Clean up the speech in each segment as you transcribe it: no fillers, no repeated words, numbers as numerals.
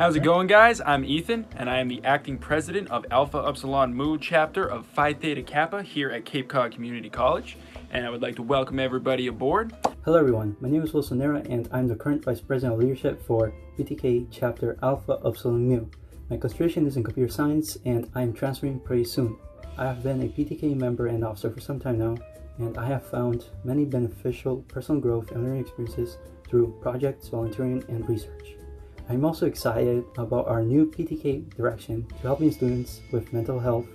How's it going, guys? I'm Ethan, and I am the acting president of Alpha Upsilon Mu chapter of Phi Theta Kappa here at Cape Cod Community College, and I would like to welcome everybody aboard. Hello everyone, my name is Olsen, and I'm the current Vice President of Leadership for PTK chapter Alpha Upsilon Mu. My concentration is in computer science, and I am transferring pretty soon. I have been a PTK member and officer for some time now, and I have found many beneficial personal growth and learning experiences through projects, volunteering, and research. I'm also excited about our new PTK direction to helping students with mental health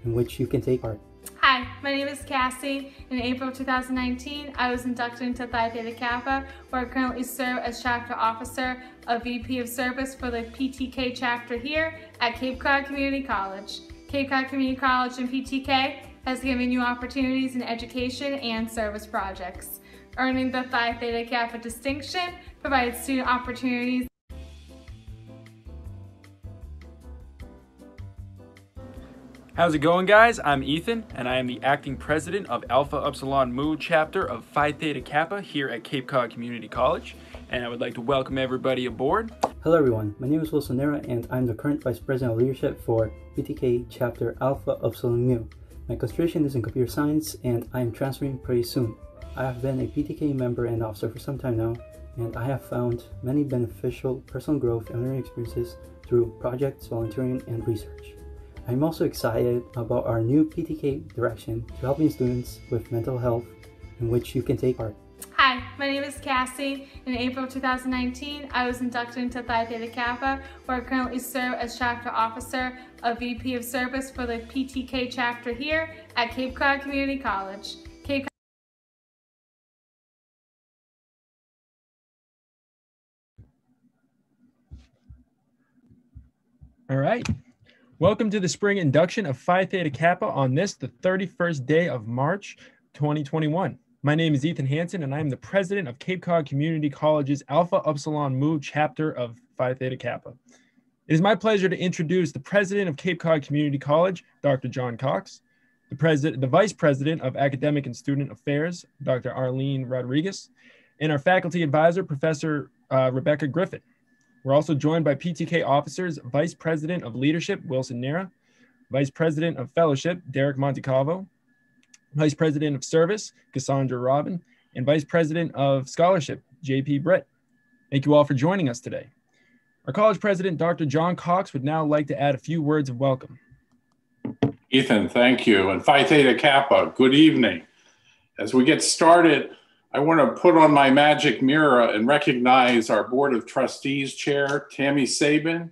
in which you can take part. Hi, my name is Cassie. In April 2019, I was inducted into Phi Theta Kappa, where I currently serve as chapter officer, a VP of service for the PTK chapter here at Cape Cod Community College. Cape Cod Community College and PTK has given you opportunities in education and service projects. Earning the Phi Theta Kappa distinction provides student opportunities. How's it going, guys? I'm Ethan, and I am the acting president of Alpha Upsilon Mu chapter of Phi Theta Kappa here at Cape Cod Community College, and I would like to welcome everybody aboard. Hello everyone, my name is Olsen, and I'm the current Vice President of Leadership for PTK chapter Alpha Upsilon Mu. My concentration is in computer science, and I am transferring pretty soon. I have been a PTK member and officer for some time now, and I have found many beneficial personal growth and learning experiences through projects, volunteering, and research. I'm also excited about our new PTK direction to helping students with mental health, in which you can take part. Hi, my name is Cassie. In April 2019, I was inducted into Phi Theta Kappa, where I currently serve as chapter officer of VP of Service for the PTK chapter here at Cape Cod Community College. All right. Welcome to the spring induction of Phi Theta Kappa on this, the 31st day of March, 2021. My name is Ethan Hansen, and I am the president of Cape Cod Community College's Alpha Upsilon Mu chapter of Phi Theta Kappa. It is my pleasure to introduce the president of Cape Cod Community College, Dr. John Cox, the vice president of Academic and Student Affairs, Dr. Arlene Rodriguez, and our faculty advisor, Professor Rebecca Griffin. We're also joined by PTK officers, Vice President of Leadership, Wilson Nera, Vice President of Fellowship, Derek Montecalvo, Vice President of Service, Cassandra Robin, and Vice President of Scholarship, JP Britt. Thank you all for joining us today. Our college president, Dr. John Cox, would now like to add a few words of welcome. Ethan, thank you. And Phi Theta Kappa, good evening. As we get started, I want to put on my magic mirror and recognize our Board of Trustees Chair, Tammy Sabin,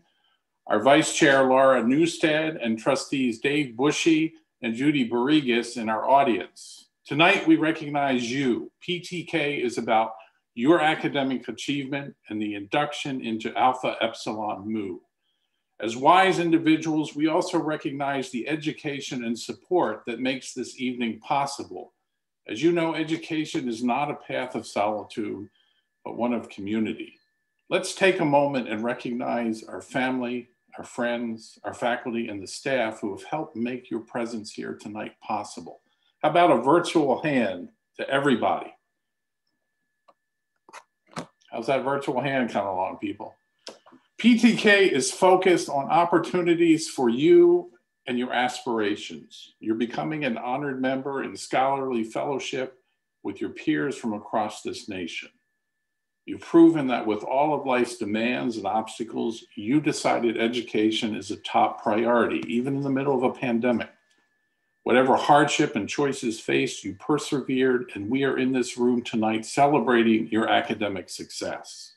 our Vice Chair, Laura Newstead, and Trustees Dave Bushy and Judy Barrigas in our audience. Tonight, we recognize you. PTK is about your academic achievement and the induction into Alpha Epsilon Mu. As wise individuals, we also recognize the education and support that makes this evening possible. As you know, education is not a path of solitude, but one of community. Let's take a moment and recognize our family, our friends, our faculty, and the staff who have helped make your presence here tonight possible. How about a virtual hand to everybody? How's that virtual hand coming along, people? PTK is focused on opportunities for you and your aspirations. You're becoming an honored member in scholarly fellowship with your peers from across this nation. You've proven that with all of life's demands and obstacles, you decided education is a top priority, even in the middle of a pandemic. Whatever hardship and choices faced, you persevered, and we are in this room tonight celebrating your academic success.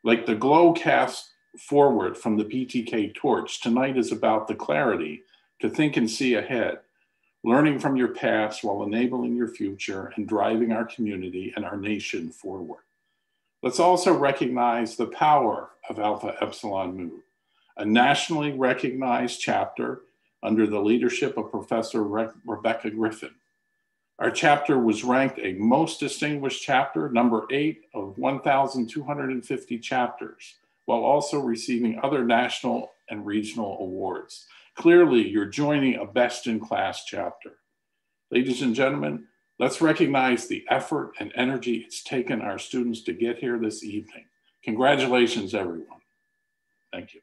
Like the glow cast forward from the PTK torch, tonight is about the clarity to think and see ahead, learning from your past while enabling your future and driving our community and our nation forward. Let's also recognize the power of Alpha Epsilon Mu, a nationally recognized chapter under the leadership of Professor Rebecca Griffin. Our chapter was ranked a most distinguished chapter, number 8 of 1,250 chapters, while also receiving other national and regional awards. Clearly, you're joining a best-in-class chapter. Ladies and gentlemen, let's recognize the effort and energy it's taken our students to get here this evening. Congratulations, everyone. Thank you.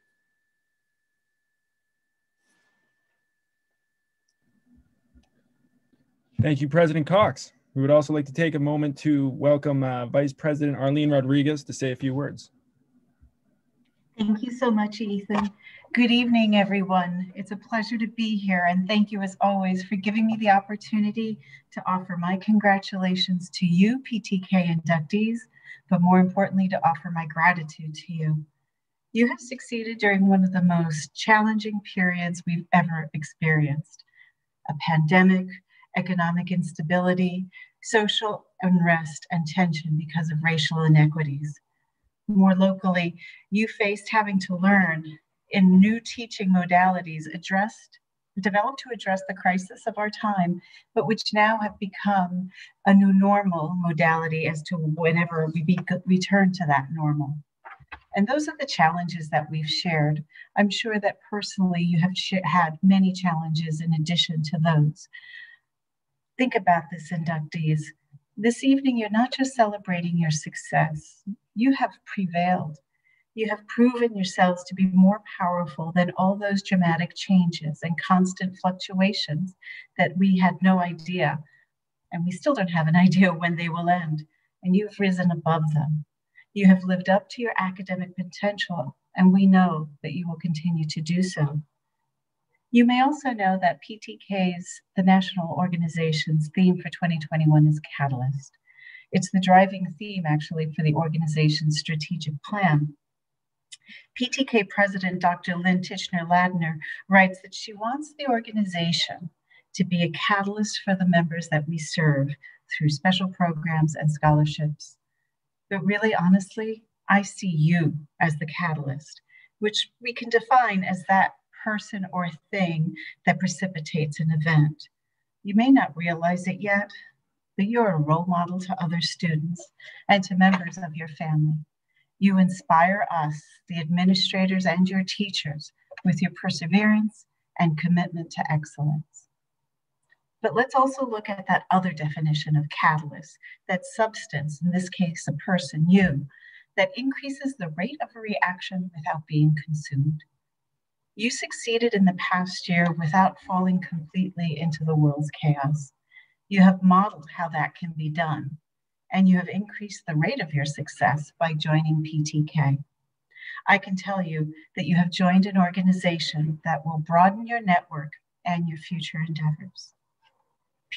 Thank you, President Cox. We would also like to take a moment to welcome Vice President Arlene Rodriguez to say a few words. Thank you so much, Ethan. Good evening, everyone. It's a pleasure to be here, and thank you as always for giving me the opportunity to offer my congratulations to you, PTK inductees, but more importantly, to offer my gratitude to you. You have succeeded during one of the most challenging periods we've ever experienced. A pandemic, economic instability, social unrest, and tension because of racial inequities. More locally, you faced having to learn in new teaching modalities developed to address the crisis of our time, but which now have become a new normal modality as to whenever we return to that normal. And those are the challenges that we've shared. I'm sure that personally you have had many challenges in addition to those. Think about this, inductees. This evening, you're not just celebrating your success. You have prevailed. You have proven yourselves to be more powerful than all those dramatic changes and constant fluctuations that we had no idea, and we still don't have an idea when they will end. And you've risen above them. You have lived up to your academic potential, and we know that you will continue to do so. You may also know that PTK's, the national organization's theme for 2021 is Catalyst. It's the driving theme, actually, for the organization's strategic plan. PTK President Dr. Lynn Tichenor-Ladner writes that she wants the organization to be a catalyst for the members that we serve through special programs and scholarships. But really, honestly, I see you as the catalyst, which we can define as that person or thing that precipitates an event. You may not realize it yet, but you're a role model to other students and to members of your family. You inspire us, the administrators and your teachers, with your perseverance and commitment to excellence. But let's also look at that other definition of catalyst, that substance, in this case, a person, you, that increases the rate of a reaction without being consumed. You succeeded in the past year without falling completely into the world's chaos. You have modeled how that can be done, and you have increased the rate of your success by joining PTK. I can tell you that you have joined an organization that will broaden your network and your future endeavors.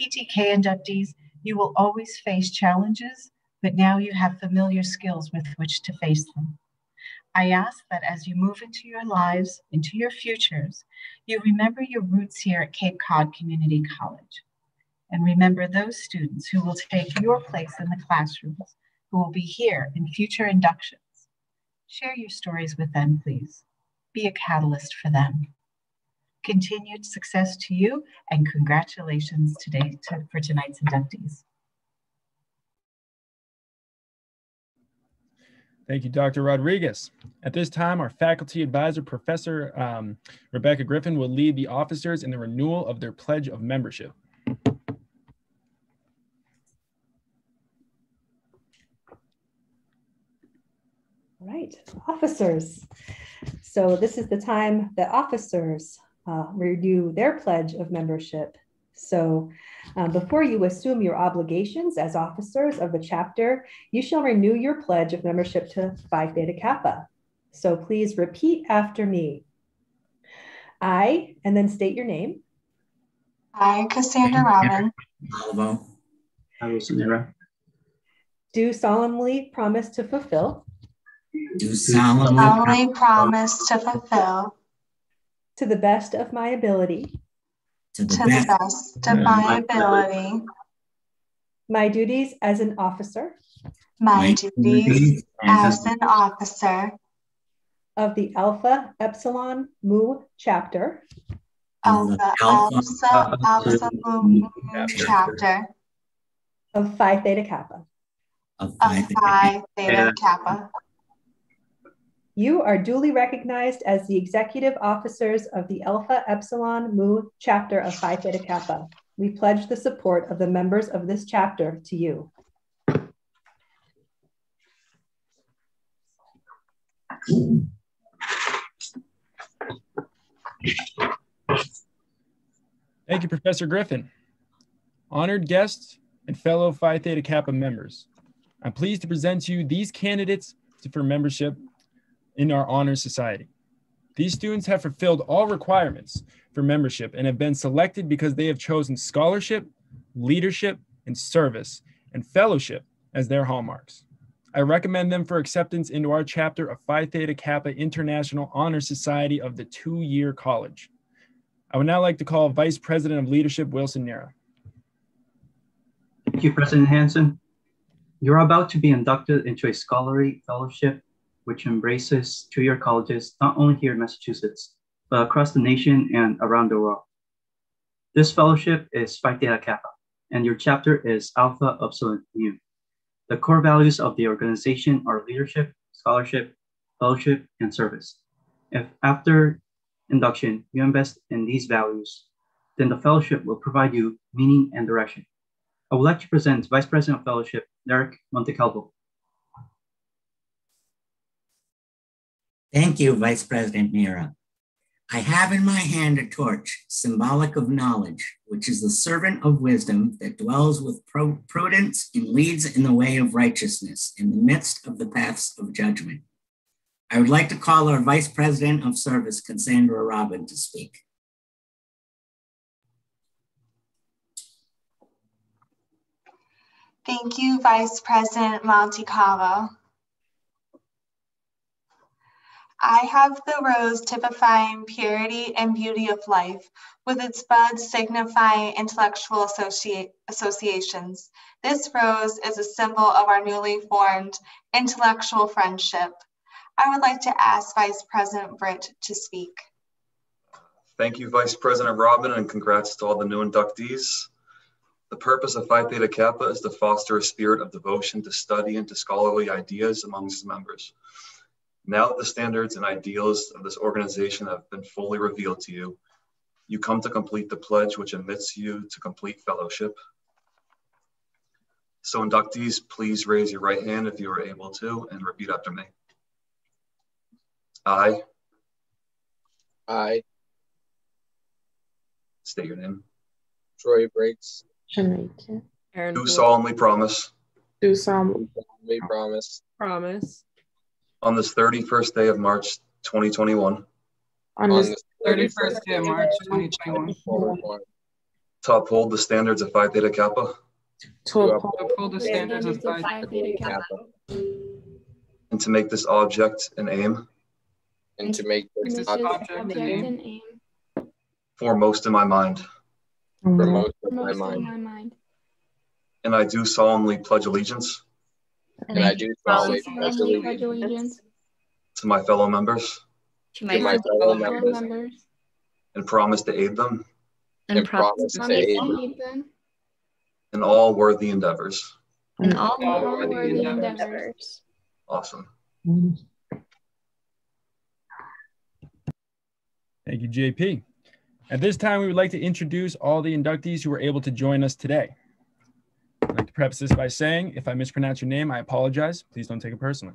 PTK inductees, you will always face challenges, but now you have familiar skills with which to face them. I ask that as you move into your lives, into your futures, you remember your roots here at Cape Cod Community College. And remember those students who will take your place in the classrooms, who will be here in future inductions. Share your stories with them, please. Be a catalyst for them. Continued success to you, and congratulations today for tonight's inductees. Thank you, Dr. Rodriguez. At this time, our faculty advisor, Professor Rebecca Griffin, will lead the officers in the renewal of their pledge of membership. All right, officers. So this is the time that officers renew their pledge of membership. So before you assume your obligations as officers of the chapter, you shall renew your pledge of membership to Phi Theta Kappa. So please repeat after me. I, and then state your name. I, Cassandra Robin, do solemnly promise to fulfill. Do solemnly promise to fulfill. To the best of my ability. To the best of my ability. My duties as an officer. My duties as an officer. Of the Alpha Epsilon Mu chapter. Of the Alpha Epsilon Mu chapter. Of Phi Theta Kappa. Of Phi Theta Kappa. You are duly recognized as the executive officers of the Alpha Epsilon Mu chapter of Phi Theta Kappa. We pledge the support of the members of this chapter to you. Thank you, Professor Griffin. Honored guests and fellow Phi Theta Kappa members, I'm pleased to present to you these candidates for membership in our Honor Society. These students have fulfilled all requirements for membership and have been selected because they have chosen scholarship, leadership, and service, and fellowship as their hallmarks. I recommend them for acceptance into our chapter of Phi Theta Kappa International Honor Society of the two-year college. I would now like to call Vice President of Leadership, Wilson Nera. Thank you, President Hansen. You're about to be inducted into a scholarly fellowship which embraces two-year colleges not only here in Massachusetts, but across the nation and around the world. This fellowship is Phi Theta Kappa, and your chapter is Alpha Epsilon Mu. The core values of the organization are leadership, scholarship, fellowship, and service. If after induction you invest in these values, then the fellowship will provide you meaning and direction. I would like to present Vice President of Fellowship, Derek Montecalvo. Thank you, Vice President Mira. I have in my hand a torch, symbolic of knowledge, which is the servant of wisdom that dwells with prudence and leads in the way of righteousness in the midst of the paths of judgment. I would like to call our Vice President of Service, Cassandra Robin, to speak. Thank you, Vice President Montecalvo. I have the rose typifying purity and beauty of life, with its buds signifying intellectual associations. This rose is a symbol of our newly formed intellectual friendship. I would like to ask Vice President Britt to speak. Thank you, Vice President Robin, and congrats to all the new inductees. The purpose of Phi Theta Kappa is to foster a spirit of devotion to study and to scholarly ideas amongst its members. Now that the standards and ideals of this organization have been fully revealed to you, you come to complete the pledge which admits you to complete fellowship. So inductees, please raise your right hand if you are able to and repeat after me. I. State your name. Troy Briggs. Erin Do solemnly promise. Do solemnly promise. On this 31st day of March 2021. On this 31st day of March 2021. To uphold the standards of Phi Theta Kappa. To uphold the standards of Phi Theta Kappa. And to make this object an aim. And to make this object an aim. Foremost in my mind. Foremost in my mind. And I do solemnly pledge allegiance. And I do solemnly pledge allegiance to my fellow members. To my fellow members. And promise to aid them. And promise to aid them. In all worthy endeavors. In all worthy endeavors. Awesome. Thank you, JP. At this time, we would like to introduce all the inductees who were able to join us today. I'd like to preface this by saying, if I mispronounce your name, I apologize. Please don't take it personally.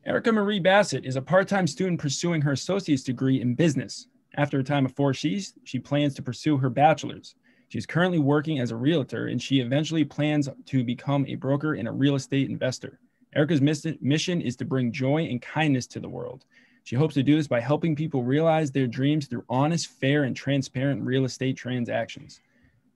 Erica Marie Bassett is a part-time student pursuing her associate's degree in business. After a time of 4 Cs, she plans to pursue her bachelor's. She is currently working as a realtor, and she eventually plans to become a broker and a real estate investor. Erica's mission is to bring joy and kindness to the world. She hopes to do this by helping people realize their dreams through honest, fair, and transparent real estate transactions.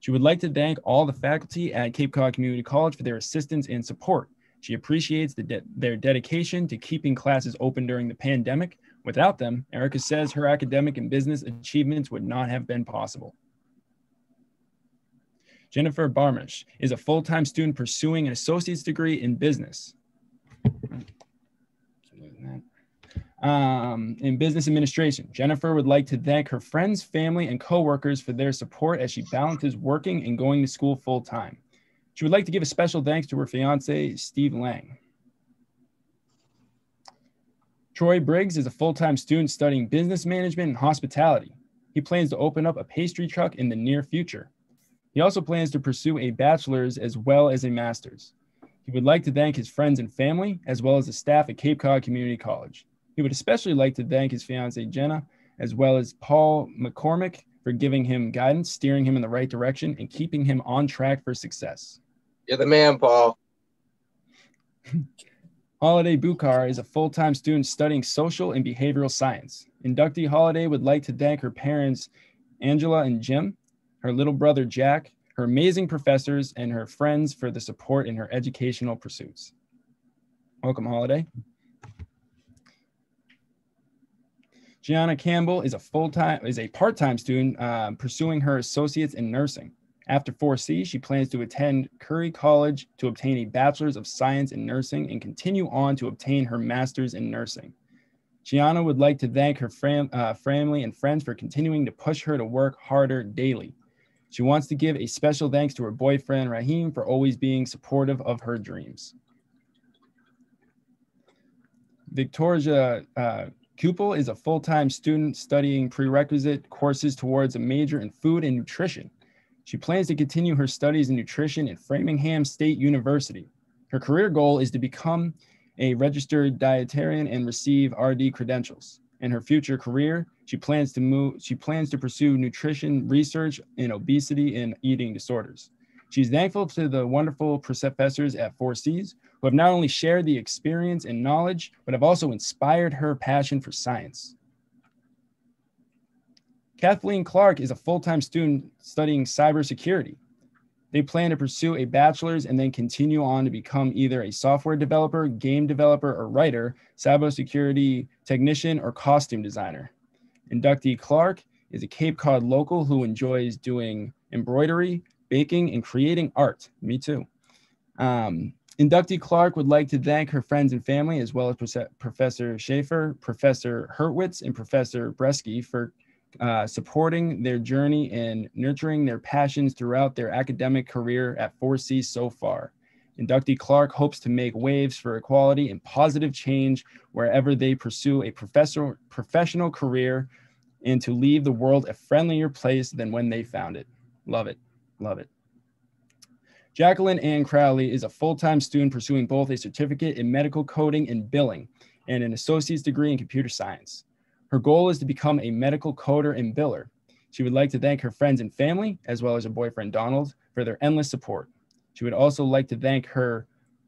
She would like to thank all the faculty at Cape Cod Community College for their assistance and support. She appreciates their dedication to keeping classes open during the pandemic. Without them, Erica says her academic and business achievements would not have been possible. Jennifer Barmish is a full-time student pursuing an associate's degree in business. In business administration. Jennifer would like to thank her friends, family, and coworkers for their support as she balances working and going to school full-time. She would like to give a special thanks to her fiance, Steve Lang. Troy Briggs is a full-time student studying business management and hospitality. He plans to open up a pastry truck in the near future. He also plans to pursue a bachelor's as well as a master's. He would like to thank his friends and family, as well as the staff at Cape Cod Community College. He would especially like to thank his fiancée, Jenna, as well as Paul McCormick for giving him guidance, steering him in the right direction, and keeping him on track for success. You're the man, Paul. Holiday Bukhar is a full-time student studying social and behavioral science. Inductee Holiday would like to thank her parents, Angela and Jim, her little brother, Jack, her amazing professors, and her friends for the support in her educational pursuits. Welcome, Holiday. Gianna Campbell is a part-time student pursuing her associates in nursing. After 4C, she plans to attend Curry College to obtain a Bachelor's of Science in Nursing and continue on to obtain her Master's in Nursing. Gianna would like to thank her family and friends for continuing to push her to work harder daily. She wants to give a special thanks to her boyfriend, Raheem, for always being supportive of her dreams. Victoria Cupel is a full-time student studying prerequisite courses towards a major in food and nutrition. She plans to continue her studies in nutrition at Framingham State University. Her career goal is to become a registered dietitian and receive RD credentials. In her future career, she plans to pursue nutrition research in obesity and eating disorders. She's thankful to the wonderful professors at 4Cs who have not only shared the experience and knowledge, but have also inspired her passion for science. Kathleen Clark is a full-time student studying cybersecurity. They plan to pursue a bachelor's and then continue on to become either a software developer, game developer, or writer, cybersecurity technician, or costume designer. Inductee Clark is a Cape Cod local who enjoys doing embroidery, baking, and creating art. Me too. Inductee Clark would like to thank her friends and family, as well as Professor Schaefer, Professor Hurwitz, and Professor Bresky for supporting their journey and nurturing their passions throughout their academic career at 4C so far. Inductee Clark hopes to make waves for equality and positive change wherever they pursue a professional career and to leave the world a friendlier place than when they found it. Love it. Love it. Jacqueline Ann Crowley is a full-time student pursuing both a certificate in medical coding and billing and an associate's degree in computer science. Her goal is to become a medical coder and biller. She would like to thank her friends and family, as well as her boyfriend Donald, for their endless support. She would also like to thank her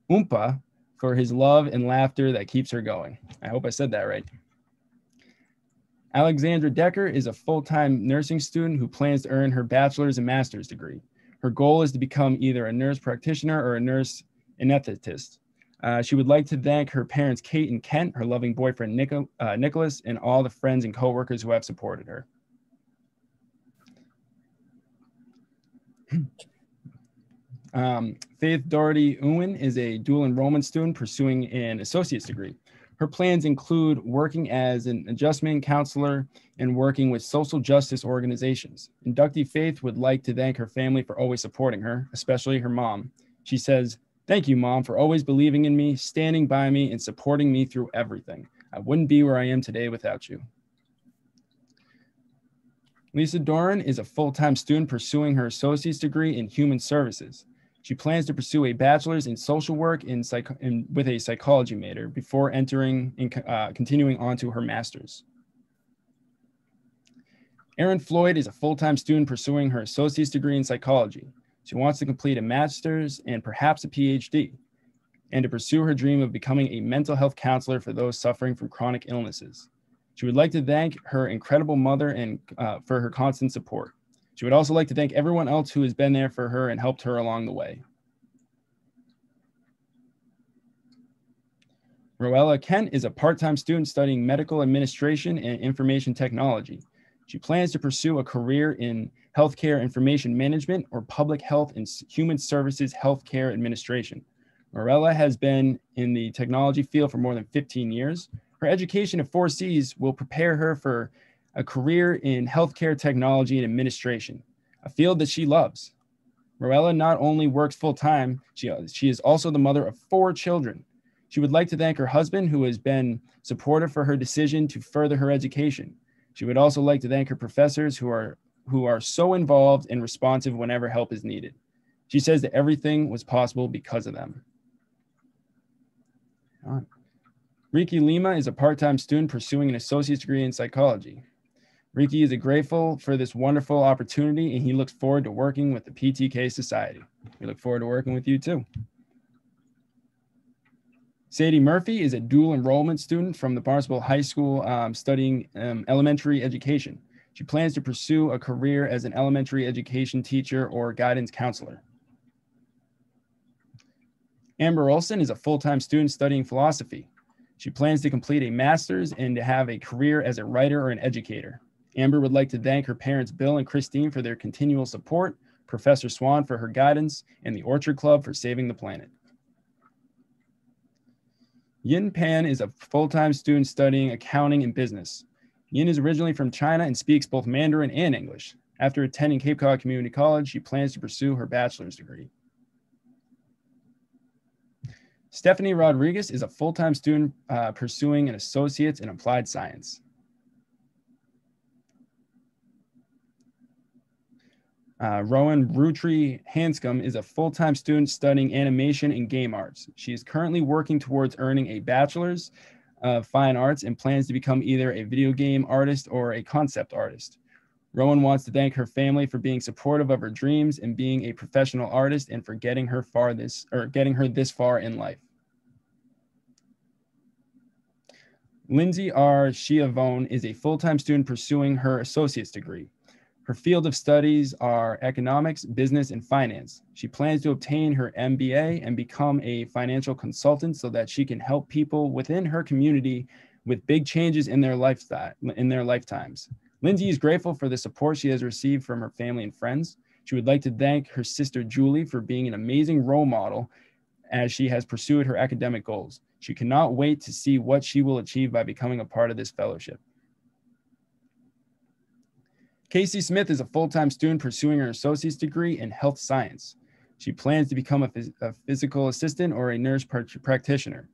Oompa for his love and laughter that keeps her going. I hope I said that right. Alexandra Decker is a full-time nursing student who plans to earn her bachelor's and master's degree. Her goal is to become either a nurse practitioner or a nurse anesthetist. She would like to thank her parents, Kate and Kent, her loving boyfriend, Nicholas, and all the friends and coworkers who have supported her. Faith Doherty Ewan is a dual enrollment student pursuing an associate's degree. Her plans include working as an adjustment counselor and working with social justice organizations. Inductee Faith would like to thank her family for always supporting her, especially her mom. She says, "Thank you, Mom, for always believing in me, standing by me, and supporting me through everything. I wouldn't be where I am today without you." Lisa Doran is a full-time student pursuing her associate's degree in human services. She plans to pursue a bachelor's in social work with a psychology major before continuing on to her master's. Erin Floyd is a full-time student pursuing her associate's degree in psychology. She wants to complete a master's and perhaps a PhD, and to pursue her dream of becoming a mental health counselor for those suffering from chronic illnesses. She would like to thank her incredible mother and for her constant support. She would also like to thank everyone else who has been there for her and helped her along the way. Rochelle Kent is a part-time student studying medical administration and information technology. She plans to pursue a career in healthcare information management or public health and human services healthcare administration. Morella has been in the technology field for more than 15 years. Her education at 4Cs will prepare her for a career in healthcare technology and administration, a field that she loves. Morella not only works full-time, she is also the mother of 4 children. She would like to thank her husband, who has been supportive for her decision to further her education. She would also like to thank her professors who are so involved and responsive whenever help is needed. She says that everything was possible because of them. Riki Lima is a part-time student pursuing an associate's degree in psychology. Riki is grateful for this wonderful opportunity, and he looks forward to working with the PTK Society. We look forward to working with you too. Sadie Murphy is a dual enrollment student from the Barnstable High School studying elementary education. She plans to pursue a career as an elementary education teacher or guidance counselor. Amber Olsen is a full-time student studying philosophy. She plans to complete a master's and to have a career as a writer or an educator. Amber would like to thank her parents, Bill and Christine, for their continual support, Professor Swan for her guidance, and the Orchard Club for saving the planet. Yin Pan is a full-time student studying accounting and business. Yin is originally from China and speaks both Mandarin and English. After attending Cape Cod Community College, she plans to pursue her bachelor's degree. Stephanie Rodriguez is a full-time student pursuing an associate's in applied science. Rowan Rutry Hanscom is a full-time student studying animation and game arts. She is currently working towards earning a bachelor's of fine arts and plans to become either a video game artist or a concept artist. Rowan wants to thank her family for being supportive of her dreams and being a professional artist and for getting her this far in life. Lindsay R. Schiavone is a full-time student pursuing her associate's degree. Her field of studies are economics, business, and finance. She plans to obtain her MBA and become a financial consultant so that she can help people within her community with big changes in their lifetimes. Lindsay is grateful for the support she has received from her family and friends. She would like to thank her sister Julie for being an amazing role model as she has pursued her academic goals. She cannot wait to see what she will achieve by becoming a part of this fellowship. Casey Smith is a full-time student pursuing her associate's degree in health science. She plans to become a physical assistant or a nurse practitioner.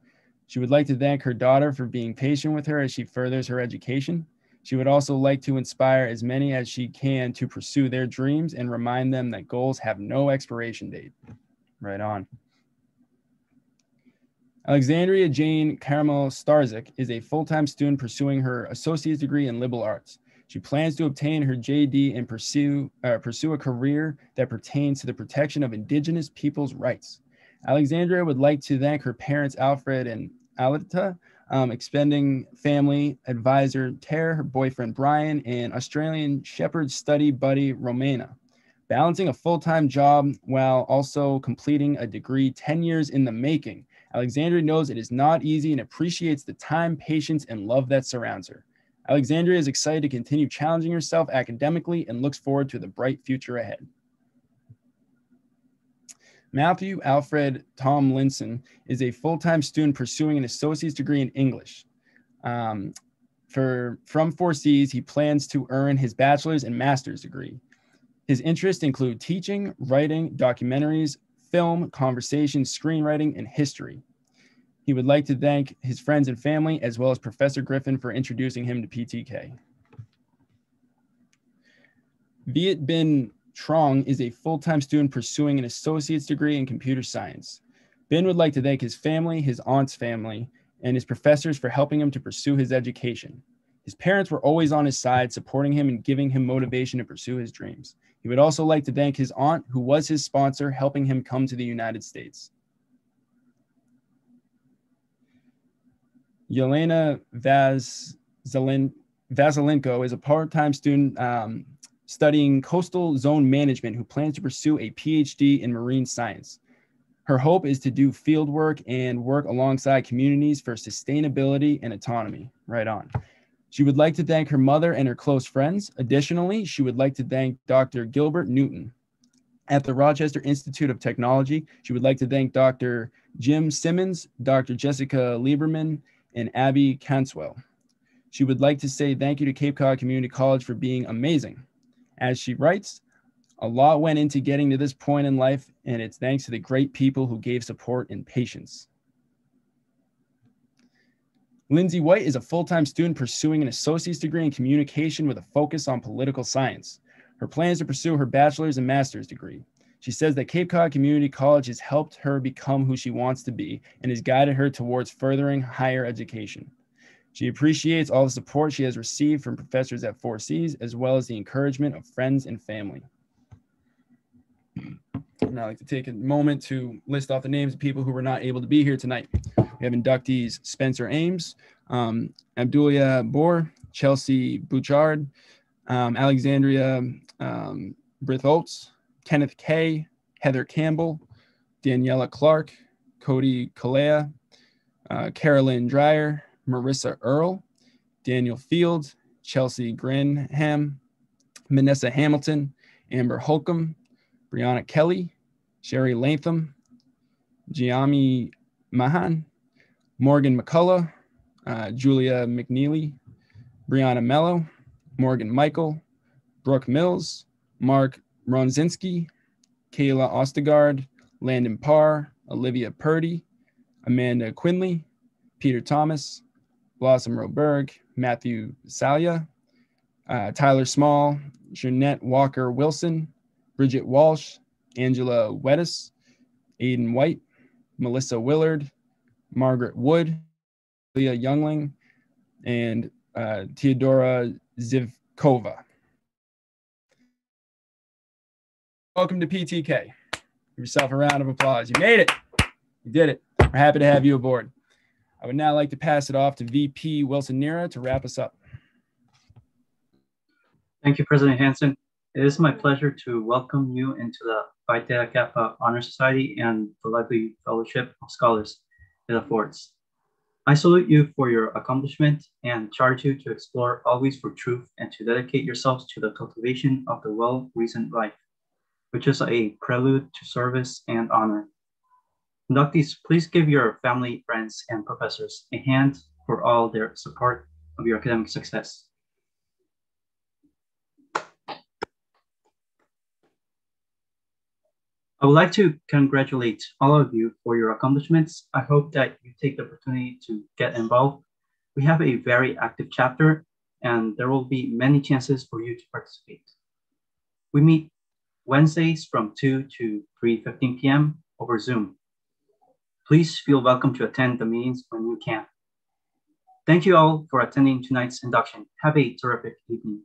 She would like to thank her daughter for being patient with her as she furthers her education. She would also like to inspire as many as she can to pursue their dreams and remind them that goals have no expiration date. Right on. Alexandria Jane Campbell Starzak is a full-time student pursuing her associate's degree in liberal arts. She plans to obtain her JD and pursue a career that pertains to the protection of Indigenous people's rights. Alexandria would like to thank her parents, Alfred and Alita, expending family advisor Ter, her boyfriend Brian, and Australian Shepherd study buddy Romana. Balancing a full-time job while also completing a degree 10 years in the making, Alexandria knows it is not easy and appreciates the time, patience, and love that surrounds her. Alexandria is excited to continue challenging herself academically and looks forward to the bright future ahead. Matthew Alfred Tomlinson is a full-time student pursuing an associate's degree in English. From 4Cs, he plans to earn his bachelor's and master's degree. His interests include teaching, writing, documentaries, film, conversation, screenwriting, and history. He would like to thank his friends and family, as well as Professor Griffin for introducing him to PTK. Viet Bin Trong is a full-time student pursuing an associate's degree in computer science. Bin would like to thank his family, his aunt's family, and his professors for helping him to pursue his education. His parents were always on his side, supporting him and giving him motivation to pursue his dreams. He would also like to thank his aunt, who was his sponsor, helping him come to the United States. Elena Vasilenko is a part-time student studying coastal zone management who plans to pursue a PhD in marine science. Her hope is to do field work and work alongside communities for sustainability and autonomy. Right on. She would like to thank her mother and her close friends. Additionally, she would like to thank Dr. Gilbert Newton. At the Rochester Institute of Technology, she would like to thank Dr. Jim Simmons, Dr. Jessica Lieberman, and Abby Canswell. She would like to say thank you to Cape Cod Community College for being amazing. As she writes, a lot went into getting to this point in life, and it's thanks to the great people who gave support and patience. Lindsay White is a full-time student pursuing an associate's degree in communication with a focus on political science. Her plan is to pursue her bachelor's and master's degree. She says that Cape Cod Community College has helped her become who she wants to be and has guided her towards furthering higher education. She appreciates all the support she has received from professors at 4Cs, as well as the encouragement of friends and family. And I'd like to take a moment to list off the names of people who were not able to be here tonight. We have inductees Spencer Ames, Abdulia Bohr, Chelsea Bouchard, Alexandria Britholtz, Kenneth Kay, Heather Campbell, Daniela Clark, Cody Kalea, Carolyn Dreyer, Marissa Earl, Daniel Fields, Chelsea Grinham, Vanessa Hamilton, Amber Holcomb, Brianna Kelly, Sherry Latham, Giami Mahan, Morgan McCullough, Julia McNeely, Brianna Mello, Morgan Michael, Brooke Mills, Mark Ronzinski, Kayla Ostegard, Landon Parr, Olivia Purdy, Amanda Quinley, Peter Thomas, Blossom Roberg, Matthew Salia, Tyler Small, Jeanette Walker Wilson, Bridget Walsh, Angela Weddis, Aiden White, Melissa Willard, Margaret Wood, Leah Youngling, and Theodora Zivkova. Welcome to PTK. Give yourself a round of applause. You made it. You did it. We're happy to have you aboard. I would now like to pass it off to VP Wilson Nira to wrap us up. Thank you, President Hansen. It is my pleasure to welcome you into the Phi Theta Kappa Honor Society and the Lively Fellowship of Scholars it affords. I salute you for your accomplishment and charge you to explore always for truth and to dedicate yourselves to the cultivation of the well-reasoned life, which is a prelude to service and honor. Inductees, please give your family, friends, and professors a hand for all their support of your academic success. I would like to congratulate all of you for your accomplishments. I hope that you take the opportunity to get involved. We have a very active chapter and there will be many chances for you to participate. We meet Wednesdays from 2 to 3:15 p.m. over Zoom. Please feel welcome to attend the meetings when you can. Thank you all for attending tonight's induction. Have a terrific evening.